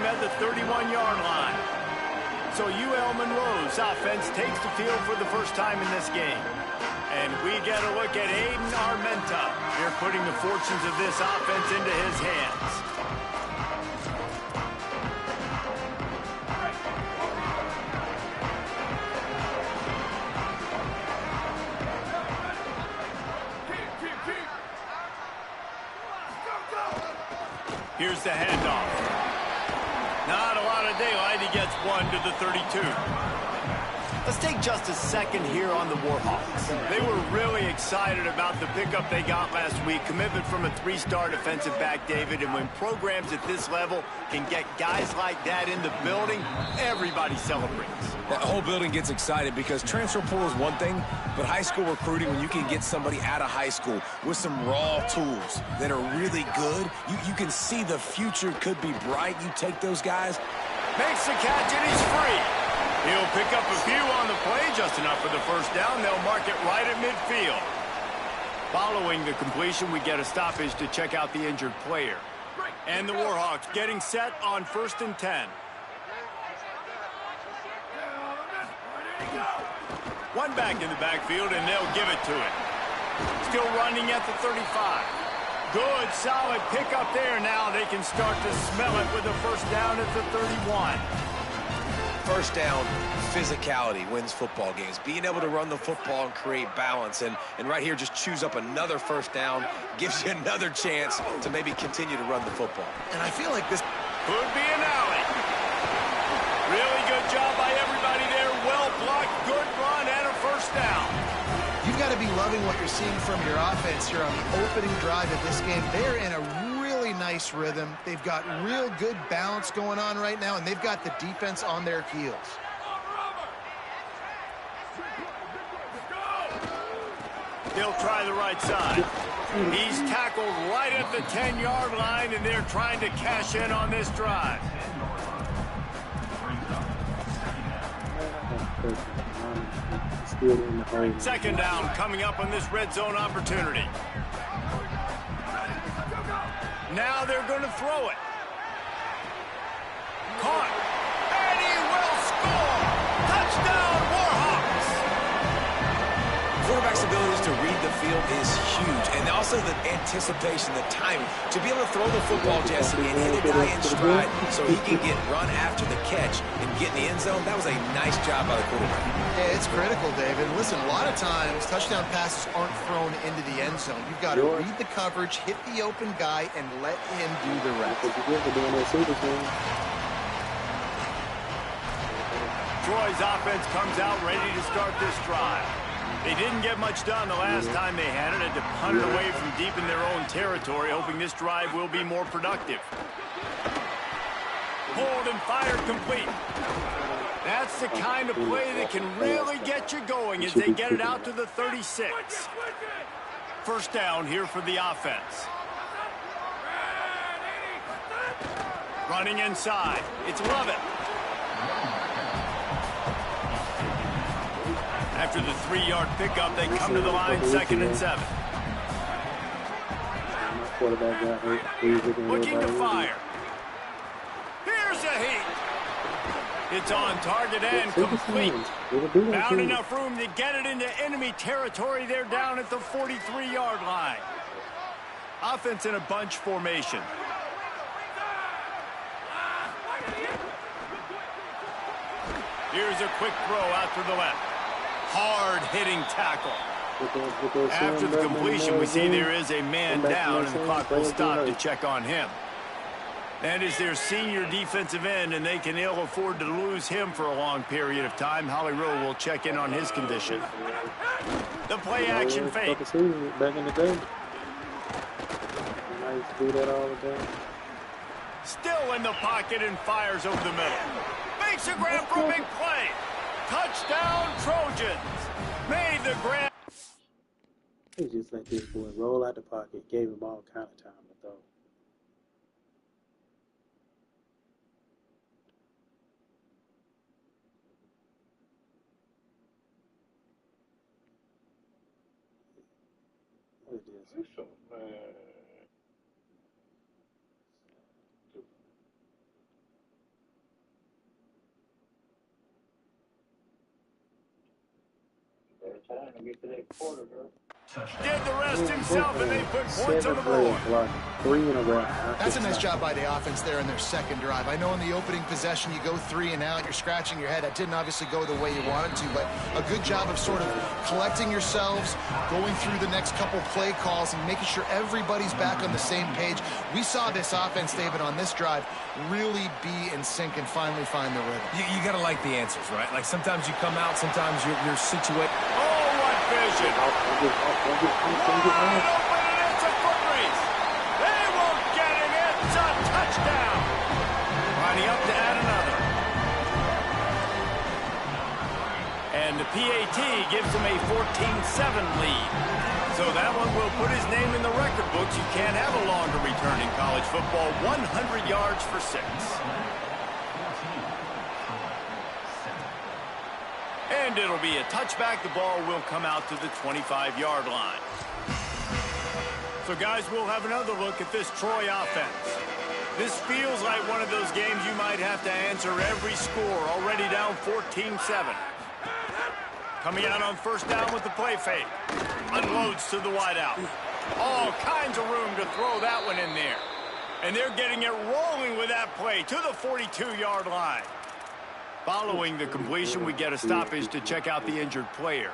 at the 31-yard line. So UL Monroe's offense takes the field for the first time in this game. And we get a look at Aiden Armenta. They're putting the fortunes of this offense into his hands. Here's the handoff. Not a lot of daylight. He gets one to the 32. Let's take just a second here on the Warhawks. They were really excited about the pickup they got last week. Commitment from a three-star defensive back, David. And when programs at this level can get guys like that in the building, everybody celebrates. That whole building gets excited because transfer pool is one thing, but high school recruiting, when you can get somebody out of high school with some raw tools that are really good, you can see the future could be bright. You take those guys. Makes the catch, and he's free. He'll pick up a few on the play, just enough for the first down. They'll mark it right at midfield. Following the completion, we get a stoppage to check out the injured player. And the Warhawks getting set on 1st and 10. One back in the backfield, and they'll give it to him. Still running at the 35. Good, solid pickup there. Now they can start to smell it with a first down at the 31. First down, physicality wins football games. Being able to run the football and create balance. And right here, just choose up another first down, gives you another chance to maybe continue to run the football. And I feel like this could be an alley. Really good job by everybody there. Well blocked, good run, and a first down. You've got to be loving what you're seeing from your offense here on the opening drive of this game. They're in a really nice rhythm. They've got real good balance going on right now, and they've got the defense on their heels. They'll try the right side. He's tackled right at the 10-yard line, and they're trying to cash in on this drive. Second down coming up on this red zone opportunity. Now they're going to throw it. Caught. And he will score. Touchdown, Warhawks. Quarterback's abilities to read the field is huge. And also the anticipation, the timing. To be able to throw the football, Jesse, and hit a guy in stride so he can get run after the catch and get in the end zone, that was a nice job by the quarterback. Yeah, it's critical, David. Listen, a lot of times touchdown passes aren't thrown into the end zone. You've got to read the coverage, hit the open guy, and let him do the rest. Troy's offense comes out ready to start this drive. They didn't get much done the last time they had it. Had to punt it away from deep in their own territory, hoping this drive will be more productive. Pulled and fired complete. That's the kind of play that can really get you going as they get it out to the 36. First down here for the offense. Running inside. It's Lovett. After the 3-yard pickup, they come to the line, 2nd and 7. Looking to fire. Here's a heat. It's on target and complete. Found enough room to get it into enemy territory. They're down at the 43-yard line. Offense in a bunch formation. Here's a quick throw out to the left. Hard-hitting tackle. After the completion, we see there is a man down, and the clock will stop to check on him. That is their senior defensive end, and they can ill afford to lose him for a long period of time. Holly Rowe will check in on his condition. The play action fake. Back in the day. I used to do that all the time. Still in the pocket and fires over the middle. Makes a grab for a big play. Touchdown, Trojans. Made the grab. He just let this boy roll out the pocket. Gave him all kind of time to throw. What is this? Did the rest himself, and they put points on the board. 3 in a row. That's a nice job by the offense there in their second drive. I know in the opening possession you go 3 and out, you're scratching your head. That didn't obviously go the way you wanted to, but a good job of sort of collecting yourselves, going through the next couple play calls, and making sure everybody's back on the same page. We saw this offense, David, on this drive really be in sync and finally find the rhythm. You got to like the answers, right? Like sometimes you come out, sometimes you're situated. Oh, what vision! Wide open, and it's a foot race. They won't get him. It's a touchdown. Lining up to add another. And the PAT gives him a 14-7 lead. So that one will put his name in the record books. You can't have a longer return in college football. 100 yards for 6. And it'll be a touchback. The ball will come out to the 25-yard line. So, guys, we'll have another look at this Troy offense. This feels like one of those games you might have to answer every score. Already down 14-7. Coming out on first down with the play fake. Unloads to the wideout. All kinds of room to throw that one in there. And they're getting it rolling with that play to the 42-yard line. Following the completion, we get a stoppage to check out the injured player.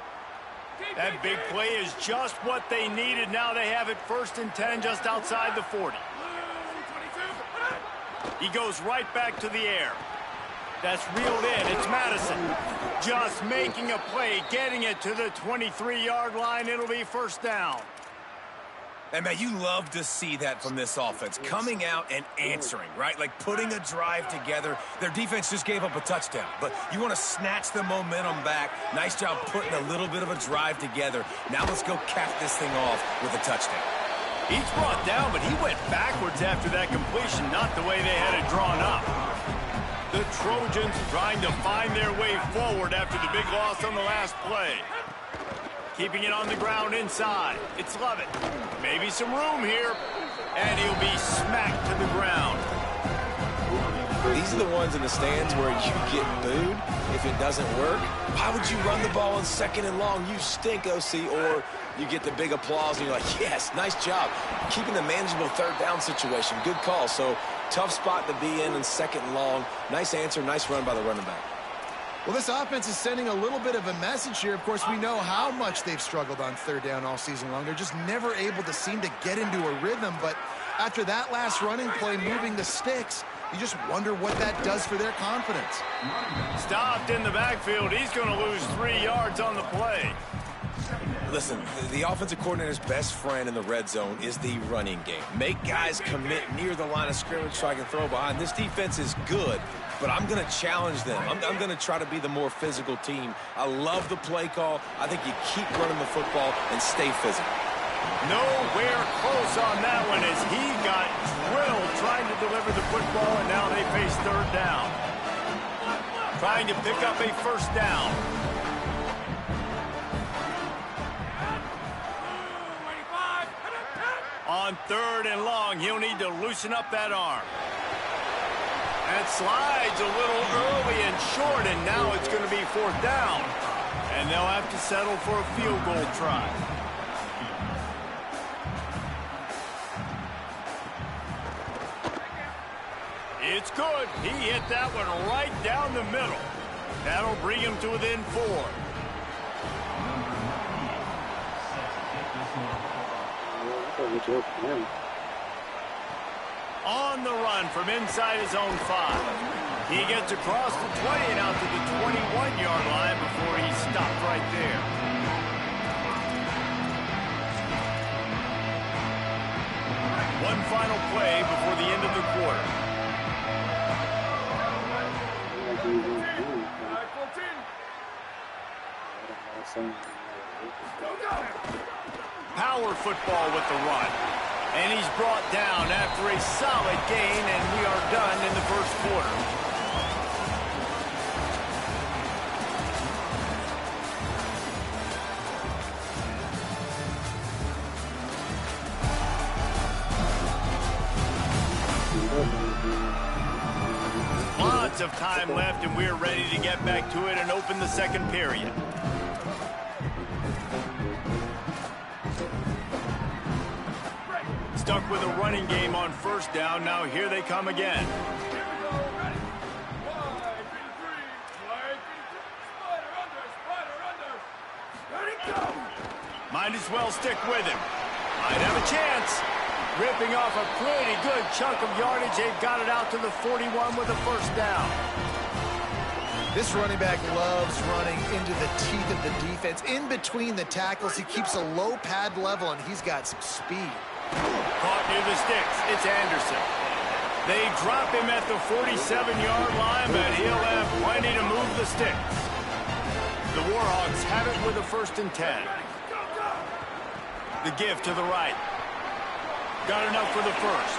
That big play is just what they needed. Now they have it 1st and 10 just outside the 40. He goes right back to the air. That's reeled in. It's Madison. Just making a play, getting it to the 23-yard line. It'll be first down. And, man, you love to see that from this offense. Coming out and answering, right? Like putting a drive together. Their defense just gave up a touchdown. But you want to snatch the momentum back. Nice job putting a little bit of a drive together. Now let's go cap this thing off with a touchdown. He's brought down, but he went backwards after that completion, not the way they had it drawn up. The Trojans trying to find their way forward after the big loss on the last play. Keeping it on the ground inside. It's Lovett. Maybe some room here. And he'll be smacked to the ground. These are the ones in the stands where you get booed if it doesn't work. Why would you run the ball in 2nd and long? You stink, OC. Or you get the big applause and you're like, yes, nice job. Keeping the manageable 3rd down situation. Good call. So tough spot to be in 2nd and long. Nice answer, nice run by the running back. Well, this offense is sending a little bit of a message here. Of course, we know how much they've struggled on 3rd down all season long. They're just never able to seem to get into a rhythm. But after that last running play, moving the sticks, you just wonder what that does for their confidence. Stopped in the backfield. He's going to lose 3 yards on the play. Listen, the offensive coordinator's best friend in the red zone is the running game. Make guys commit near the line of scrimmage so I can throw behind. This defense is good, but I'm going to challenge them. I'm going to try to be the more physical team. I love the play call. I think you keep running the football and stay physical. Nowhere close on that one as he got drilled trying to deliver the football, and now they face 3rd down. Trying to pick up a first down. On 3rd and long, he'll need to loosen up that arm. And slides a little early and short, and now it's going to be 4th down. And they'll have to settle for a field goal try. It's good. He hit that one right down the middle. That'll bring him to within 4. On the run from inside his own 5. He gets across the 20 and out to the 21-yard line before he stopped right there. One final play before the end of the quarter. Power football with the run. And he's brought down after a solid gain, and we are done in the 1st quarter. Lots of time left, and we're ready to get back to it and open the 2nd period. Stuck with a running game on first down. Now here they come again. Might as well stick with him. Might have a chance. Ripping off a pretty good chunk of yardage. They've got it out to the 41 with a first down. This running back loves running into the teeth of the defense. In between the tackles, he keeps a low pad level, and he's got some speed. Caught near the sticks. It's Anderson. They drop him at the 47-yard line, but he'll have plenty to move the sticks. The Warhawks have it with a 1st and 10. The give to the right. Got enough for the first.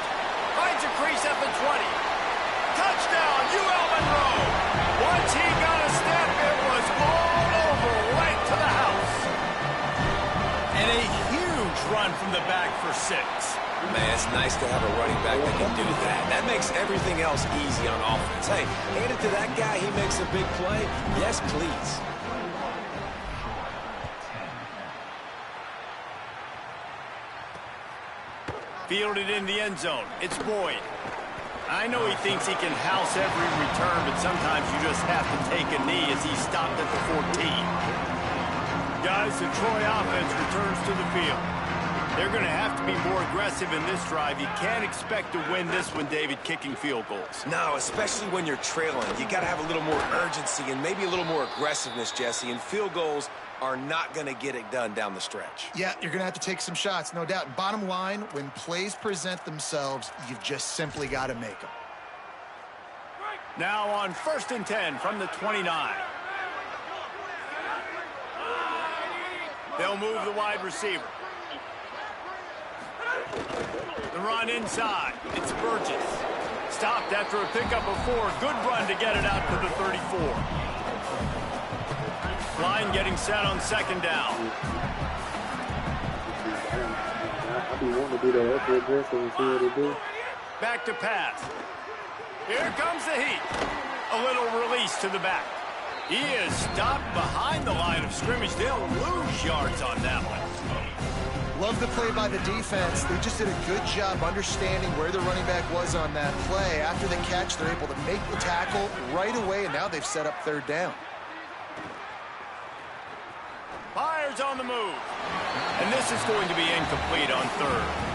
Finds a crease at the 20. Touchdown, UL Monroe. Once he got a step, it was all over right to the house. And a huge run from the back for 6. Man, it's nice to have a running back that can do that. That makes everything else easy on offense. Hey, hand it to that guy. He makes a big play. Yes, please. Fielded in the end zone. It's Boyd. I know he thinks he can house every return, but sometimes you just have to take a knee as he stopped at the 14. Guys, the Troy offense returns to the field. They're going to have to be more aggressive in this drive. You can't expect to win this one, David, kicking field goals. No, especially when you're trailing. You got to have a little more urgency and maybe a little more aggressiveness, Jesse, and field goals are not going to get it done down the stretch. Yeah, you're going to have to take some shots, no doubt. Bottom line, when plays present themselves, you've just simply got to make them. Now on 1st and 10 from the 29. They'll move the wide receiver. The run inside. It's Burgess. Stopped after a pickup of 4. Good run to get it out to the 34. Line getting set on 2nd down. I be wanting to do that extra aggressive and see what they do. Back to pass. Here comes the heat. A little release to the back. He is stopped behind the line of scrimmage. They'll lose yards on that one. Love the play by the defense. They just did a good job understanding where the running back was on that play. After the catch, they're able to make the tackle right away, and now they've set up 3rd down. Fires on the move. And this is going to be incomplete on 3rd.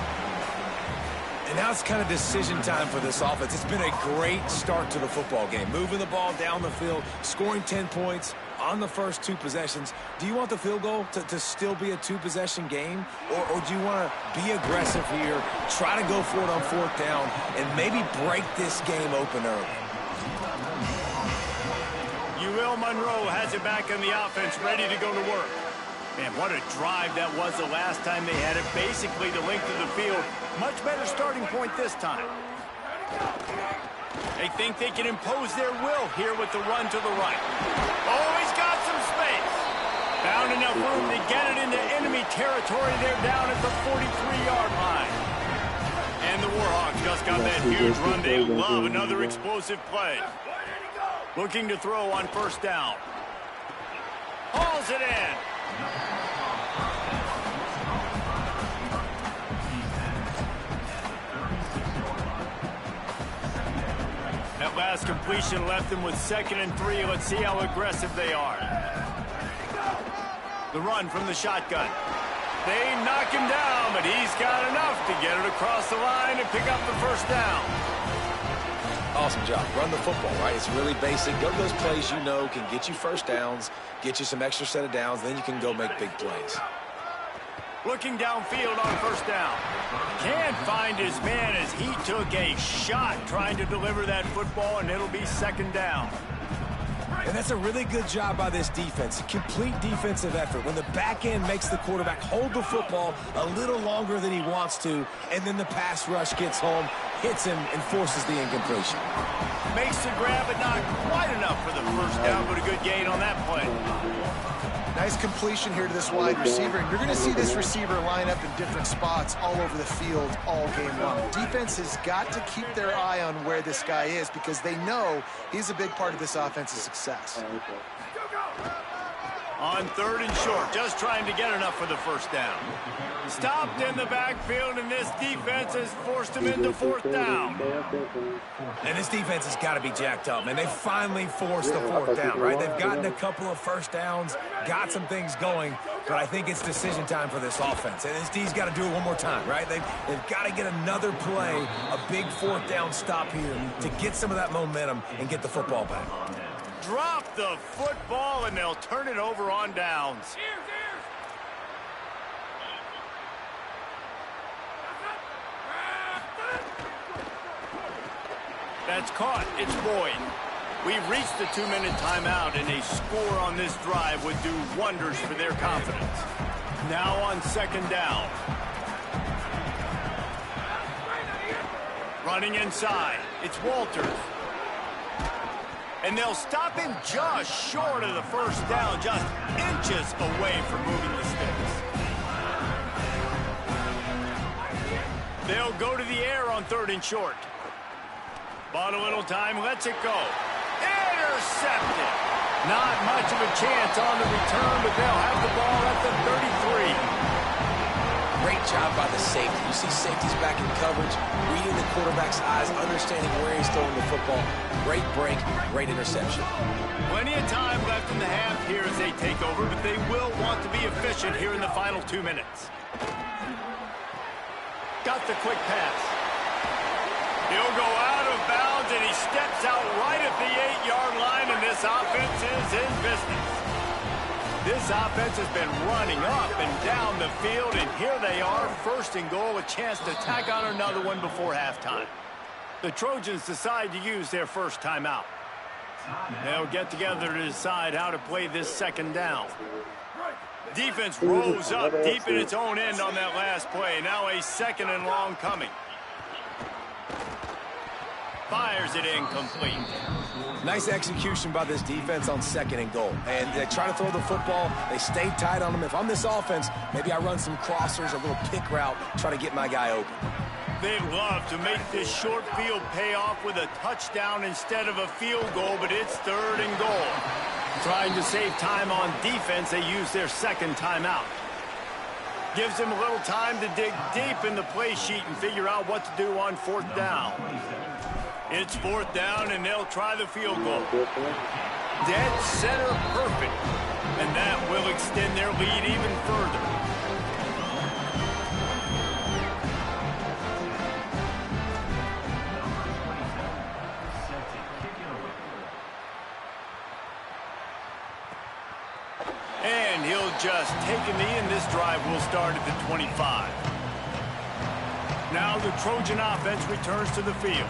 And now it's kind of decision time for this offense. It's been a great start to the football game. Moving the ball down the field, scoring 10 points on the first 2 possessions. Do you want the field goal to still be a 2-possession game? Or do you want to be aggressive here, try to go for it on 4th down, and maybe break this game open early? UL Monroe has it back on the offense, ready to go to work. Man, what a drive that was the last time they had it. Basically the length of the field. Much better starting point this time. They think they can impose their will here with the run to the right. Oh, he's got some space. Found enough room to get it into enemy territory. They're down at the 43-yard line. And the Warhawks just got that huge run. They love another explosive play. Looking to throw on 1st down. Hauls it in. That last completion left them with 2nd and 3. Let's see how aggressive they are. The run from the shotgun. They knock him down, but he's got enough to get it across the line and pick up the 1st down. Awesome job. Run the football, right? It's really basic. Go to those plays you know can get you 1st downs, get you some extra set of downs, then you can go make big plays. Looking downfield on 1st down. Can't find his man as he took a shot trying to deliver that football, and it'll be 2nd down. And that's a really good job by this defense. Complete defensive effort. When the back end makes the quarterback hold the football a little longer than he wants to, and then the pass rush gets home, hits him, and forces the incompletion. Makes the grab, but not quite enough for the 1st down, but a good gain on that play. Nice completion here to this wide receiver, and you're going to see this receiver line up in different spots all over the field all game long. Defense has got to keep their eye on where this guy is because they know he's a big part of this offense's success. On 3rd and short, just trying to get enough for the first down. Stopped in the backfield, and this defense has forced him into 4th down. And this defense has got to be jacked up, man. They finally forced the 4th down, right? They've gotten a couple of first downs, got some things going, but I think it's decision time for this offense. And this D's got to do it one more time, right? They've got to get another play, a big 4th down stop here to get some of that momentum and get the football back. Drop the football, and they'll turn it over on downs. That's caught. It's Boyd. We've reached the 2-minute timeout, and a score on this drive would do wonders for their confidence. Now on 2nd down. Running inside. It's Walters. And they'll stop him just short of the first down, just inches away from moving the sticks. They'll go to the air on 3rd and short. Bought a little time, lets it go. Intercepted. Not much of a chance on the return, but they'll have the ball at the 33. Great job by the safety. You see safeties back in coverage, reading the quarterback's eyes, understanding where he's throwing the football. Great break, great interception. Plenty of time left in the half here as they take over, but they will want to be efficient here in the final 2 minutes. Got the quick pass. He'll go out of bounds, and he steps out right at the 8-yard line, and this offense is in business. This offense has been running up and down the field, and here they are, 1st and goal, a chance to tack on another one before halftime. The Trojans decide to use their first timeout. They'll get together to decide how to play this 2nd down. Defense rose up deep in its own end on that last play. Now a 2nd and long coming. Fires it incomplete. Nice execution by this defense on 2nd and goal. And they try to throw the football. They stay tight on them. If I'm this offense, maybe I run some crossers, a little pick route, try to get my guy open. They'd love to make this short field pay off with a touchdown instead of a field goal, but it's 3rd and goal. Trying to save time on defense, they use their 2nd timeout. Gives them a little time to dig deep in the play sheet and figure out what to do on 4th down. It's 4th down, and they'll try the field goal. Dead center perfect. And that will extend their lead even further. And he'll just take a knee, and this drive will start at the 25. Now the Trojan offense returns to the field.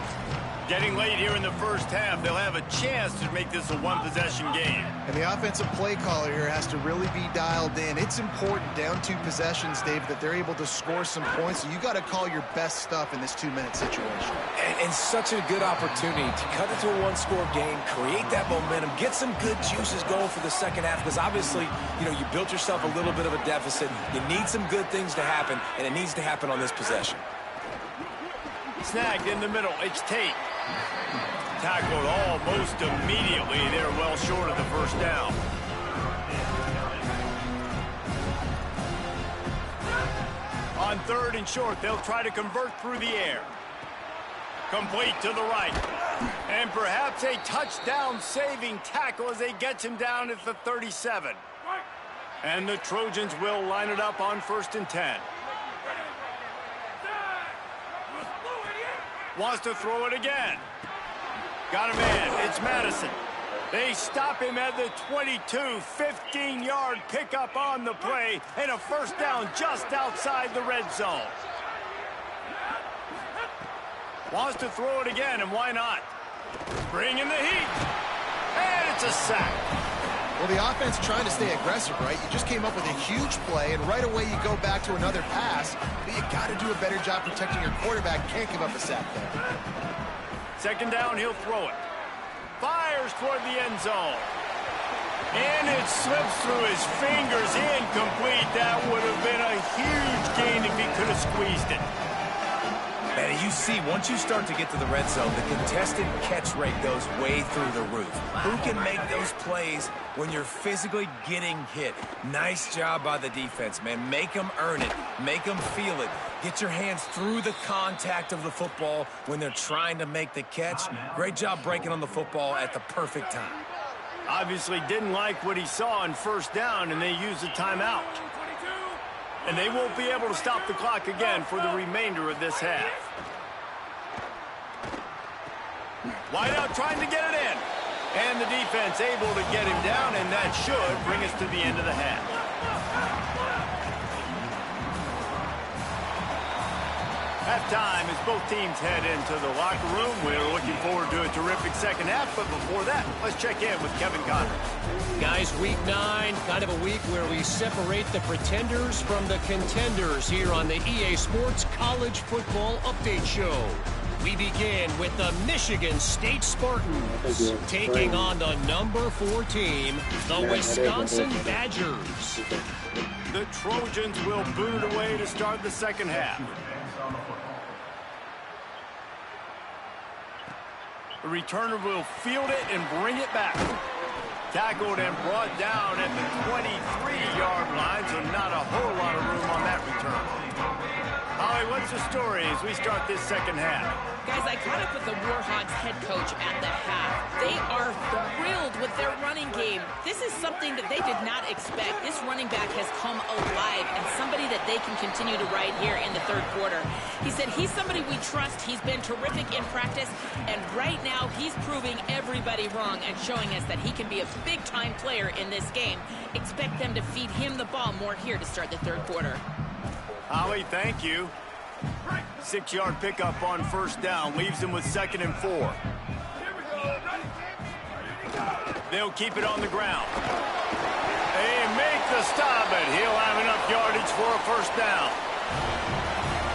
Getting late here in the first half, they'll have a chance to make this a one-possession game. And the offensive play caller here has to really be dialed in. It's important down 2 possessions, Dave, that they're able to score some points. So you got to call your best stuff in this 2-minute situation. And such a good opportunity to cut it to a 1-score game, create that momentum, get some good juices going for the second half, because obviously, you built yourself a little bit of a deficit. You need some good things to happen, and it needs to happen on this possession. Snagged in the middle. It's Tate. Tackled almost immediately. They're well short of the first down. On 3rd and short, they'll try to convert through the air. Complete to the right. And perhaps a touchdown-saving tackle as they get him down at the 37. And the Trojans will line it up on 1st and 10. Wants to throw it again. Got a man. It's Madison. They stop him at the 22. 15-yard pickup on the play, and a first down just outside the red zone. Wants to throw it again, and why not? Bring in the heat. And it's a sack. Well, the offense trying to stay aggressive, right? You just came up with a huge play, and right away you go back to another pass, but you got to do a better job protecting your quarterback. Can't give up a sack there. 2nd down, he'll throw it. Fires toward the end zone. And it slips through his fingers, incomplete. That would have been a huge gain if he could have squeezed it. And You see, once you start to get to the red zone, the contested catch rate goes way through the roof. Who can make those plays when you're physically getting hit? Nice job by the defense, man. Make them earn it. Make them feel it. Get your hands through the contact of the football when they're trying to make the catch. Great job breaking on the football at the perfect time. Obviously didn't like what he saw on first down, and they used a timeout. And they won't be able to stop the clock again for the remainder of this half. Wide out trying to get it in. And the defense able to get him down, and that should bring us to the end of the half. Halftime as both teams head into the locker room. We're looking forward to a terrific second half, but before that, let's check in with Kevin Connors. Guys, week 9, kind of a week where we separate the pretenders from the contenders here on the EA Sports College Football Update Show. We begin with the Michigan State Spartans taking on the number 4 team, the Wisconsin Badgers. The Trojans will boot it away to start the second half. The returner will field it and bring it back. Tackled and brought down at the 23-yard line, so not a whole lot of room on that return. Holly, what's the story as we start this second half? Guys, I caught up with the Warhawks head coach at the half. They are thrilled with their running game. This is something that they did not expect. This running back has come alive and somebody that they can continue to ride here in the third quarter. He said he's somebody we trust. He's been terrific in practice, and right now he's proving everybody wrong and showing us that he can be a big-time player in this game. Expect them to feed him the ball more here to start the third quarter. Holly, thank you. 6-yard pickup on first down. Leaves him with 2nd and 4. They'll keep it on the ground. They make the stop, but he'll have enough yardage for a first down.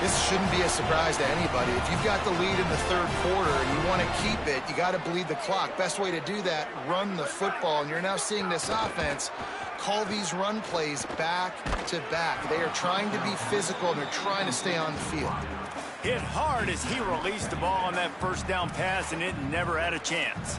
This shouldn't be a surprise to anybody. If you've got the lead in the third quarter and you want to keep it, you got to bleed the clock. Best way to do that, run the football. And you're now seeing this offense call these run plays back to back. They are trying to be physical, and they're trying to stay on the field. Hit hard as he released the ball on that first down pass, and it never had a chance.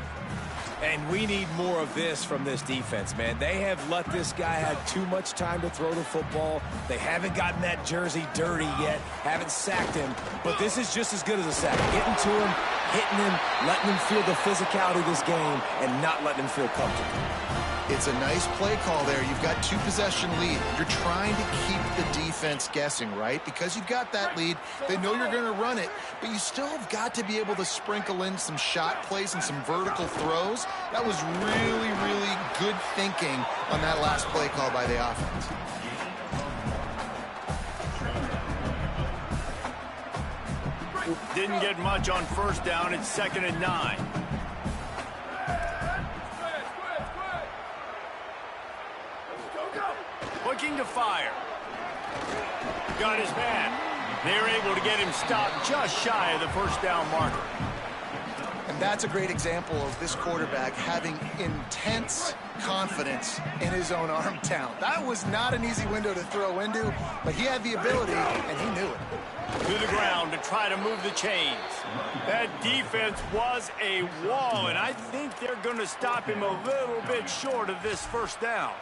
And we need more of this from this defense, man. They have let this guy have too much time to throw the football. They haven't gotten that jersey dirty yet, haven't sacked him. But this is just as good as a sack. Getting to him, hitting him, letting him feel the physicality of this game, and not letting him feel comfortable. It's a nice play call there. You've got 2-possession lead. You're trying to keep the defense guessing, right? Because you've got that lead, they know you're going to run it, but you still have got to be able to sprinkle in some shot plays and some vertical throws. That was really, really good thinking on that last play call by the offense. Didn't get much on first down. It's 2nd and 9. Looking to fire. Got his man. They're able to get him stopped just shy of the first down marker. And that's a great example of this quarterback having intense confidence in his own arm talent. That was not an easy window to throw into, but he had the ability, and he knew it. To the ground to try to move the chains. That defense was a wall, and I think they're going to stop him a little bit short of this first down.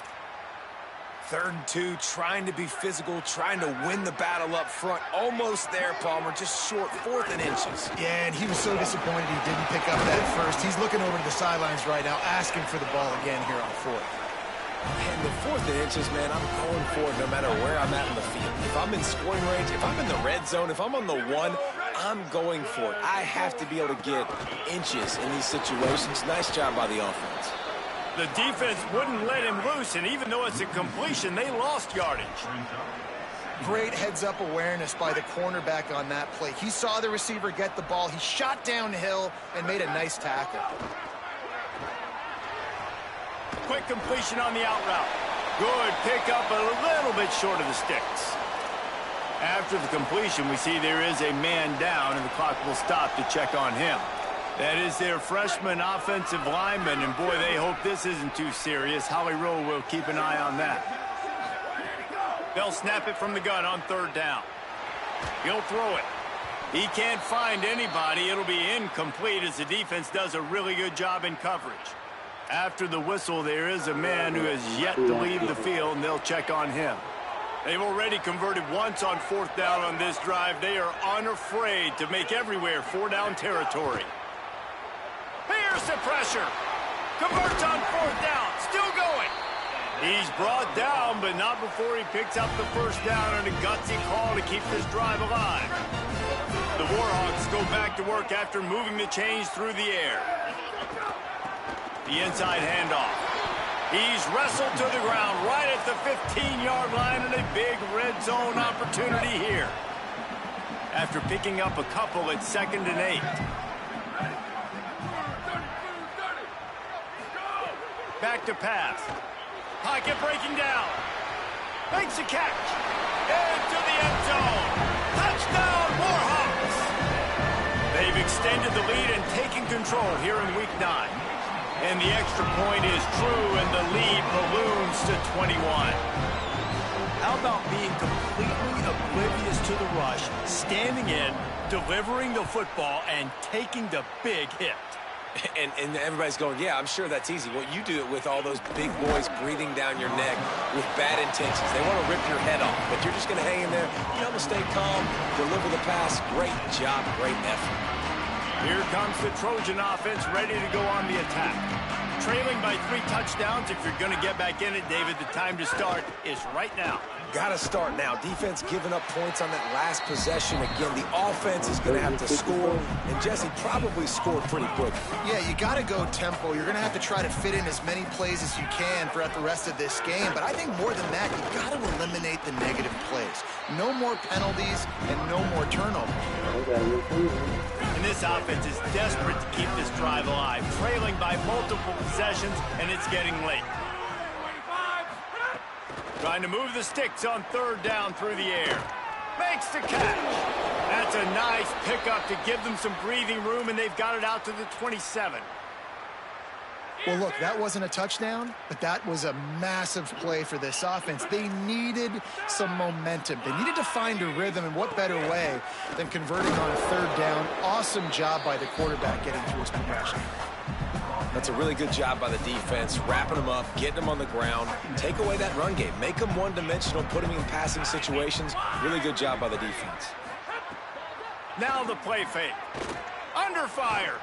3rd and 2, trying to be physical, trying to win the battle up front. Almost there, Palmer, just short, 4th and inches. Yeah, and he was so disappointed he didn't pick up that first. He's looking over to the sidelines right now, asking for the ball again here on 4th. And the 4th and inches, man, I'm going for it no matter where I'm at in the field. If I'm in scoring range, if I'm in the red zone, if I'm on the 1, I'm going for it. I have to be able to get inches in these situations. Nice job by the offense. The defense wouldn't let him loose, and even though it's a completion, they lost yardage. Great heads-up awareness by the cornerback on that play. He saw the receiver get the ball. He shot downhill and made a nice tackle. Quick completion on the out route. Good pickup, a little bit short of the sticks. After the completion, we see there is a man down, and the clock will stop to check on him. That is their freshman offensive lineman, and boy, they hope this isn't too serious. Holly Rowe will keep an eye on that. They'll snap it from the gun on 3rd down. He'll throw it. He can't find anybody. It'll be incomplete as the defense does a really good job in coverage. After the whistle, there is a man who has yet to leave the field, and they'll check on him. They've already converted once on 4th down on this drive. They are unafraid to make everywhere 4-down territory. Here's the pressure. Converts on 4th down. Still going. He's brought down, but not before he picks up the 1st down and a gutsy call to keep this drive alive. The Warhawks go back to work after moving the chains through the air. The inside handoff. He's wrestled to the ground right at the 15-yard line, and a big red zone opportunity here. After picking up a couple at 2nd and 8. Back to pass. Pocket breaking down. Makes a catch. Into the end zone. Touchdown, Warhawks! They've extended the lead and taken control here in Week 9. And the extra point is true, and the lead balloons to 21. How about being completely oblivious to the rush, standing in, delivering the football, and taking the big hit? And everybody's going, yeah, I'm sure that's easy. Well, you do it with all those big boys breathing down your neck with bad intentions. They want to rip your head off, but you're just going to hang in there. You know, stay calm, deliver the pass. Great job, great effort. Here comes the Trojan offense ready to go on the attack. Trailing by 3 touchdowns. If you're going to get back in it, David, the time to start is right now. Got to start now. Defense giving up points on that last possession. Again, the offense is going to have to score, and Jesse probably scored pretty quick. Yeah, you got to go tempo. You're going to have to try to fit in as many plays as you can throughout the rest of this game. But I think more than that, you got to eliminate the negative plays. No more penalties and no more turnovers. And this offense is desperate to keep this drive alive, trailing by multiple possessions, and it's getting late. Trying to move the sticks on 3rd down through the air. Makes the catch. That's a nice pickup to give them some breathing room, and they've got it out to the 27. Well, look, that wasn't a touchdown, but that was a massive play for this offense. They needed some momentum. They needed to find a rhythm, and what better way than converting on 3rd down. Awesome job by the quarterback getting through his progression. That's a really good job by the defense, wrapping them up, getting them on the ground. Take away that run game. Make them one-dimensional, put them in passing situations. Really good job by the defense. Now the play fake. Under fire.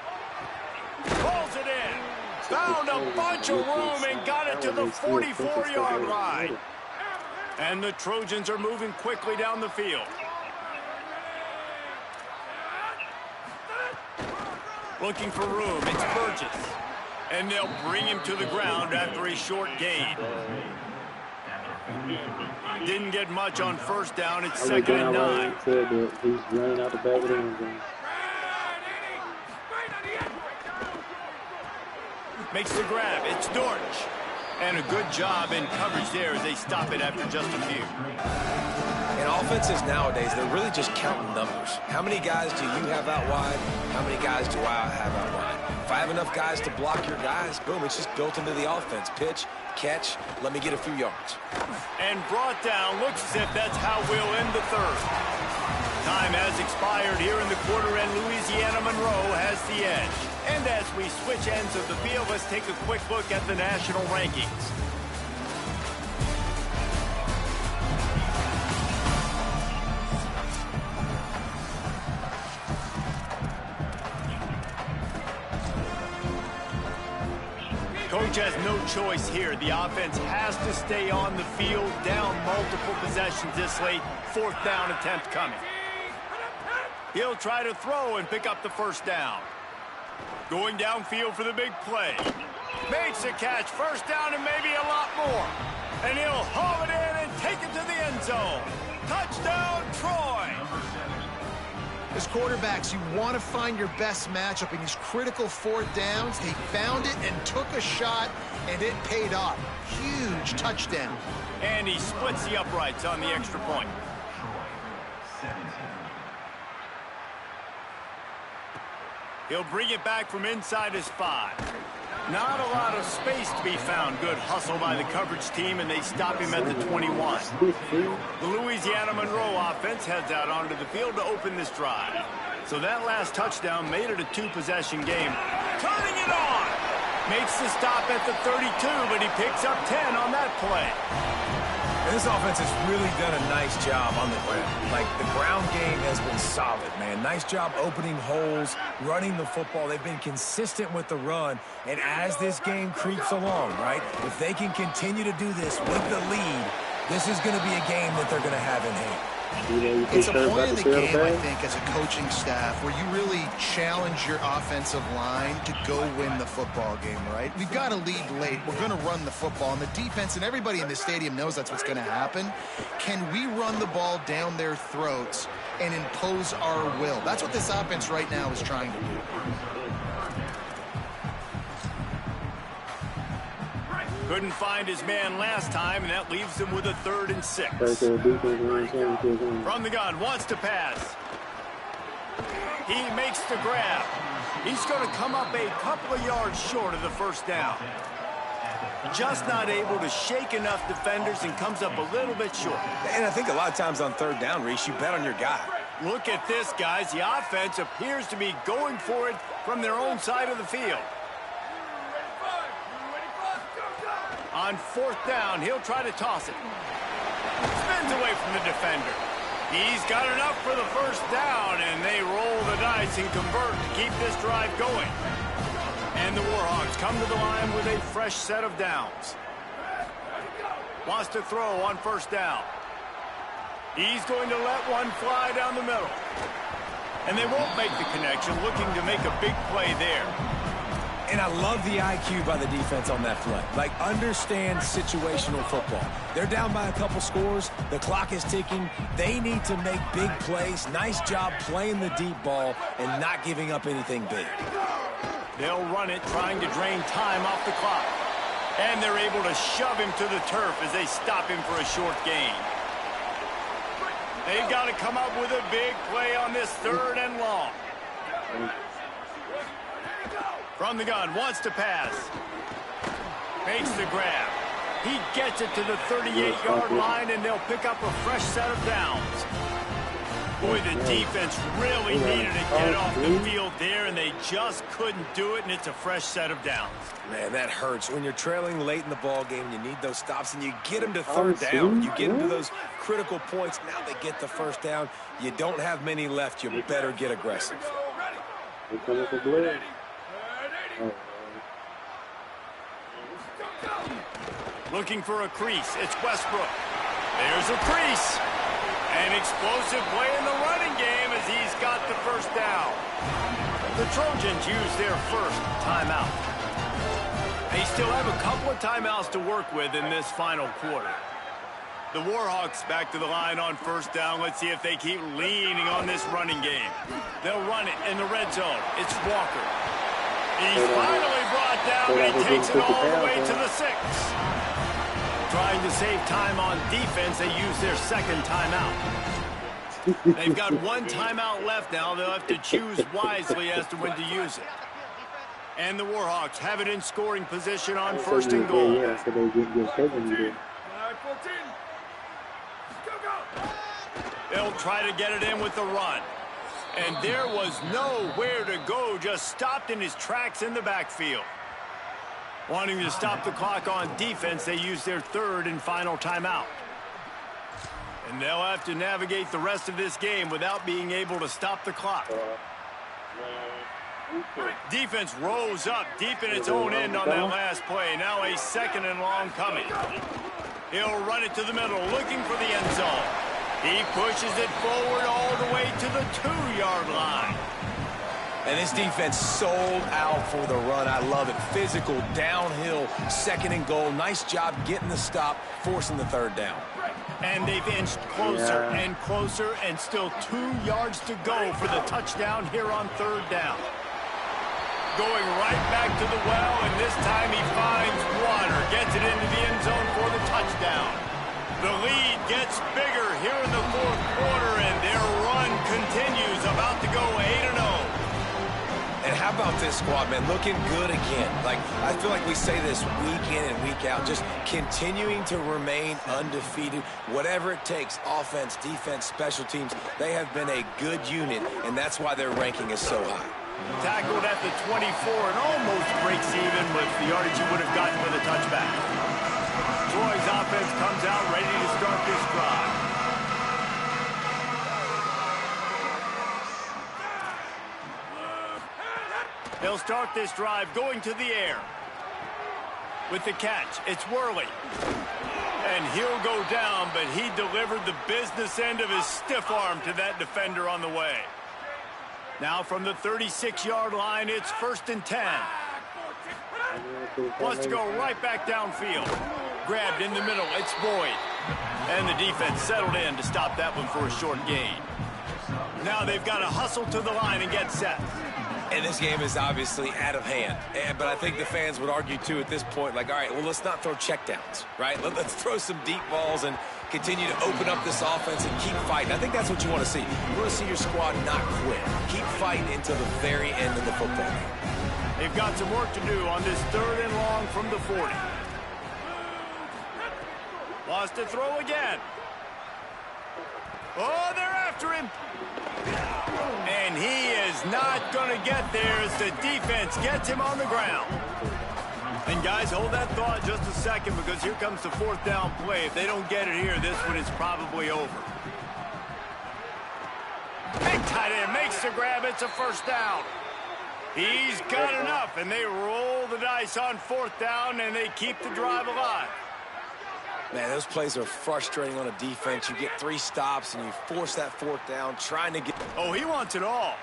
Pulls it in. Found a bunch of room and got it to the 44-yard line. And the Trojans are moving quickly down the field. Looking for room. It's Burgess. And they'll bring him to the ground after a short gain. Didn't get much on 1st down. It's 2nd and 9. He's running out the back of the end zone. Makes the grab. It's Dortch. And a good job in coverage there as they stop it after just a few. And offenses nowadays, they're really just counting numbers. How many guys do you have out wide? How many guys do I have out wide? If I have enough guys to block your guys, boom, it's just built into the offense. Pitch, catch, let me get a few yards. And brought down. Looks as if that's how we'll end the 3rd. Time has expired here in the quarter, and Louisiana Monroe has the edge. And as we switch ends of the field, let's take a quick look at the national rankings. Coach has no choice here. The offense has to stay on the field, down multiple possessions this late. 4th down attempt coming. He'll try to throw and pick up the 1st down. Going downfield for the big play. Makes a catch. 1st down and maybe a lot more. And he'll haul it in and take it to the end zone. Touchdown, Troy. As quarterbacks, you want to find your best matchup in these critical 4th downs. They found it and took a shot, and it paid off. Huge touchdown. And he splits the uprights on the extra point. He'll bring it back from inside his 5. Not a lot of space to be found. Good hustle by the coverage team, and they stop him at the 21. The Louisiana Monroe offense heads out onto the field to open this drive. So that last touchdown made it a two-possession game. Turning it on! Makes the stop at the 32, but he picks up 10 on that play. And this offense has really done a nice job on the ground. Like, the ground game has been solid, man. Nice job opening holes, running the football. They've been consistent with the run. And as this game creeps along, right, if they can continue to do this with the lead, this is going to be a game that they're going to have in hand. It's a point in the game, I think, as a coaching staff, where you really challenge your offensive line to go win the football game, right? We've got to lead late. We're going to run the football. And the defense and everybody in the stadium knows that's what's going to happen. Can we run the ball down their throats and impose our will? That's what this offense right now is trying to do. Couldn't find his man last time, and that leaves him with a 3rd and 6. From the gun, wants to pass. He makes the grab. He's going to come up a couple of yards short of the first down. Just not able to shake enough defenders and comes up a little bit short. And I think a lot of times on 3rd down, Reese, you bet on your guy. Look at this, guys. The offense appears to be going for it from their own side of the field. On 4th down, he'll try to toss it. Spins away from the defender. He's got enough for the first down, and they roll the dice and convert to keep this drive going. And the Warhawks come to the line with a fresh set of downs. Wants to throw on 1st down. He's going to let one fly down the middle. And they won't make the connection, looking to make a big play there. And I love the IQ by the defense on that play. Like, understand situational football. They're down by a couple scores. The clock is ticking. They need to make big plays. Nice job playing the deep ball and not giving up anything big. They'll run it, trying to drain time off the clock. And they're able to shove him to the turf as they stop him for a short gain. They've got to come up with a big play on this 3rd and long. From the gun, wants to pass. Makes the grab. He gets it to the 38-yard line, and they'll pick up a fresh set of downs. Boy, the defense really needed to get off the field there, and they just couldn't do it, and it's a fresh set of downs. Man, that hurts. When you're trailing late in the ball game, you need those stops, and you get them to 3rd down. You get them to those critical points. Now they get the 1st down. You don't have many left. You better get aggressive. Looking for a crease. It's Westbrook. There's a crease. An explosive play in the running game as he's got the 1st down. The Trojans use their first timeout. They still have a couple of timeouts to work with in this final quarter. The Warhawks back to the line on 1st down. Let's see if they keep leaning on this running game. They'll run it in the red zone. It's Walker. He's finally brought down, and he takes it all the way to the 6. Trying to save time on defense, they use their 2nd timeout. They've got 1 timeout left now. They'll have to choose wisely as to when to use it. And the Warhawks have it in scoring position on 1st and goal. They'll try to get it in with the run. And there was nowhere to go, just stopped in his tracks in the backfield. Wanting to stop the clock on defense, they use their 3rd and final timeout. And they'll have to navigate the rest of this game without being able to stop the clock. Defense rose up deep in its own end on that last play. Now a 2nd and long coming. He'll run it to the middle, looking for the end zone. He pushes it forward all the way to the 2-yard line. And this defense sold out for the run. I love it. Physical, downhill, 2nd and goal. Nice job getting the stop, forcing the 3rd down. And they've inched closer and closer, and still 2 yards to go for the touchdown here on 3rd down. Going right back to the well, and this time he finds water. Gets it into the end zone for the touchdown. The lead gets bigger here in the 4th quarter, and their run continues, about to go 8-0. And how about this squad, man? Looking good again. Like, I feel like we say this week in and week out, just continuing to remain undefeated. Whatever it takes, offense, defense, special teams, they have been a good unit, and that's why their ranking is so high. Tackled at the 24 and almost breaks even with the yardage he would have gotten with a touchback. Troy's offense comes out ready to start this drive. They'll start this drive going to the air. With the catch, it's Worley. And he'll go down, but he delivered the business end of his stiff arm to that defender on the way. Now from the 36-yard line, it's 1st and 10. Wants to go right back downfield. Grabbed in the middle, it's Boyd. And the defense settled in to stop that one for a short gain. Now they've got to hustle to the line and get set. And this game is obviously out of hand. But I think the fans would argue, too, at this point, like, all right, well, let's not throw checkdowns, right? Let's throw some deep balls and continue to open up this offense and keep fighting. I think that's what you want to see. You want to see your squad not quit. Keep fighting until the very end of the football game. They've got some work to do on this 3rd and long from the 40. Wants to throw again. Oh, they're after him. And he is not going to get there as the defense gets him on the ground. And guys, hold that thought just a second, because here comes the 4th down play. If they don't get it here, this one is probably over. Big tight end makes the grab. It's a 1st down. He's got enough, and they roll the dice on 4th down, and they keep the drive alive. Man, those plays are frustrating on a defense. You get 3 stops, and you force that 4th down, trying to get... Oh, he wants it all.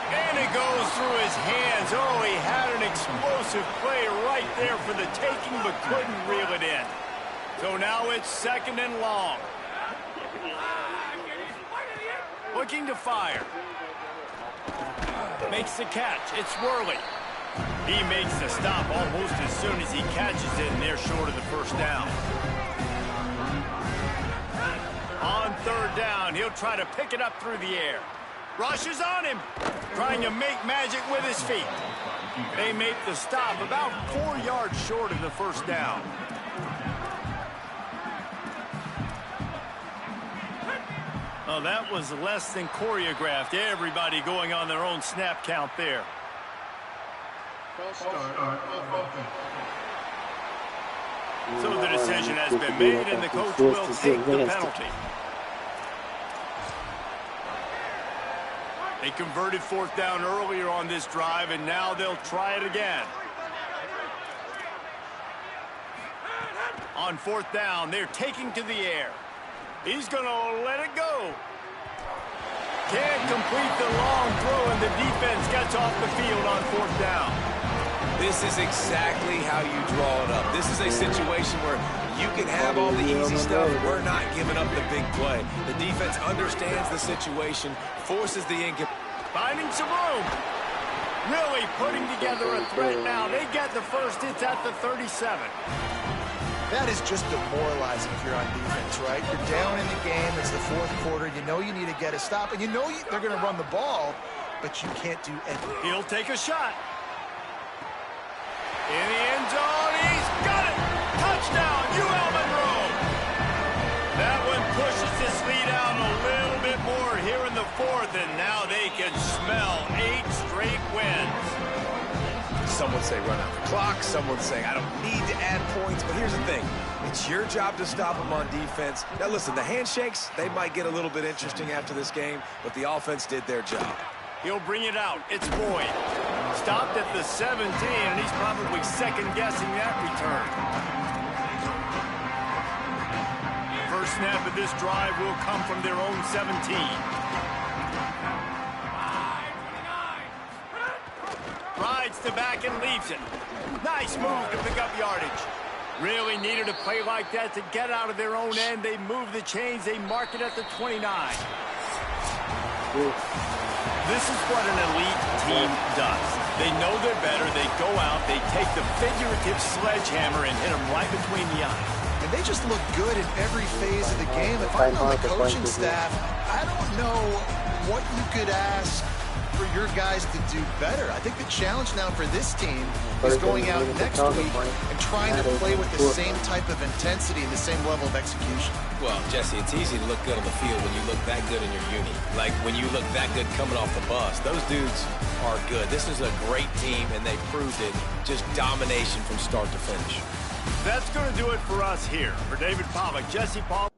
And it goes through his hands. Oh, he had an explosive play right there for the taking, but couldn't reel it in. So now it's 2nd and long. Looking to fire. Makes the catch. It's Worley. He makes the stop almost as soon as he catches it, and they're short of the 1st down. On 3rd down, he'll try to pick it up through the air. Rushes on him, trying to make magic with his feet. They make the stop about 4 yards short of the 1st down. Oh, that was less than choreographed. Everybody going on their own snap count there. So the decision has been made, and the coach will take the penalty. They converted 4th down earlier on this drive, and now they'll try it again. On 4th down, they're taking to the air. He's going to let it go. Can't complete the long throw, and the defense gets off the field on 4th down. This is exactly how you draw it up. This is a situation where you can have all the easy stuff. We're not giving up the big play. The defense understands the situation, forces the incomplete. Finding some room. Really putting together a threat now. They get the first. It's at the 37. That is just demoralizing if you're on defense, right? You're down in the game. It's the 4th quarter. You know you need to get a stop, and you know they're going to run the ball, but you can't do anything. He'll take a shot. In the end zone, he's got it! Touchdown, UL Monroe! That one pushes this lead out a little bit more here in the 4th, and now they can smell 8 straight wins. Some would say run out the clock. Some would say I don't need to add points. But here's the thing. It's your job to stop them on defense. Now, listen, the handshakes, they might get a little bit interesting after this game, but the offense did their job. He'll bring it out. It's Boyd. Stopped at the 17, and he's probably second-guessing that return. First snap of this drive will come from their own 17. Rides the back and leaves it. Nice move to pick up yardage. Really needed a play like that to get out of their own end. They move the chains. They mark it at the 29. This is what an elite team does. They know they're better. They go out. They take the figurative sledgehammer and hit them right between the eyes. And they just look good in every phase of the game. If I'm on the coaching staff, I don't know what you could ask for your guys to do better. I think the challenge now for this team is going out next week and trying to play with the same type of intensity and the same level of execution. Well, Jesse, it's easy to look good on the field when you look that good in your uni. Like when you look that good coming off the bus. Those dudes are good. This is a great team, and they proved it. Just domination from start to finish. That's going to do it for us here. For David Pollack, Jesse Paul.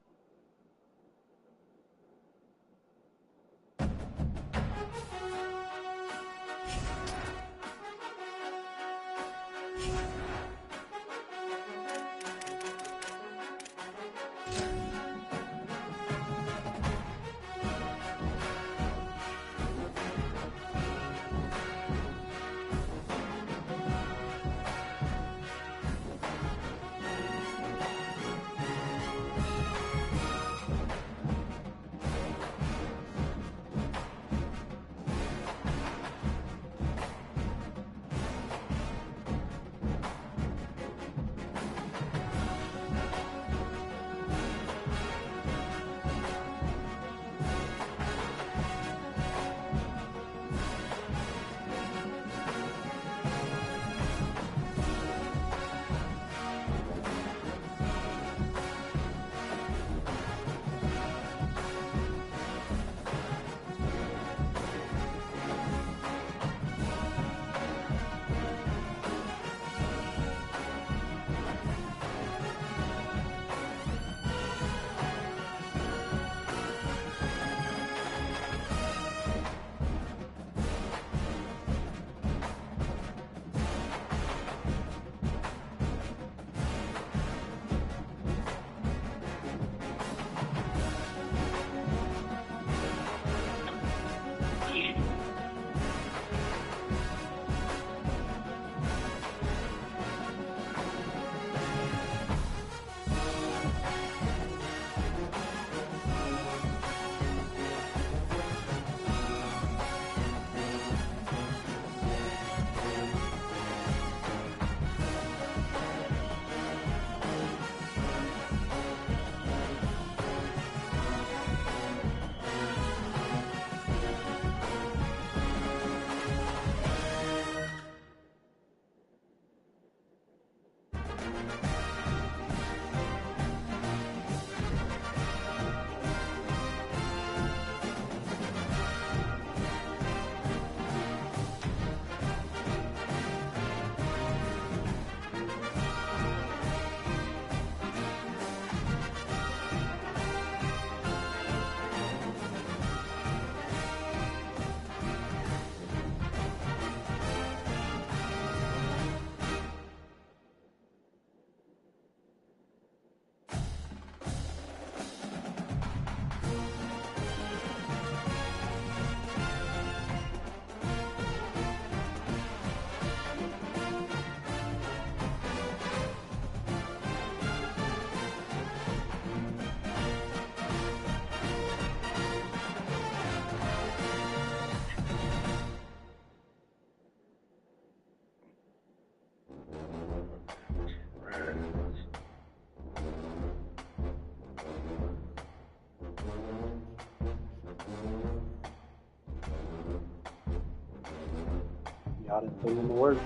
Y'all didn't put in the work.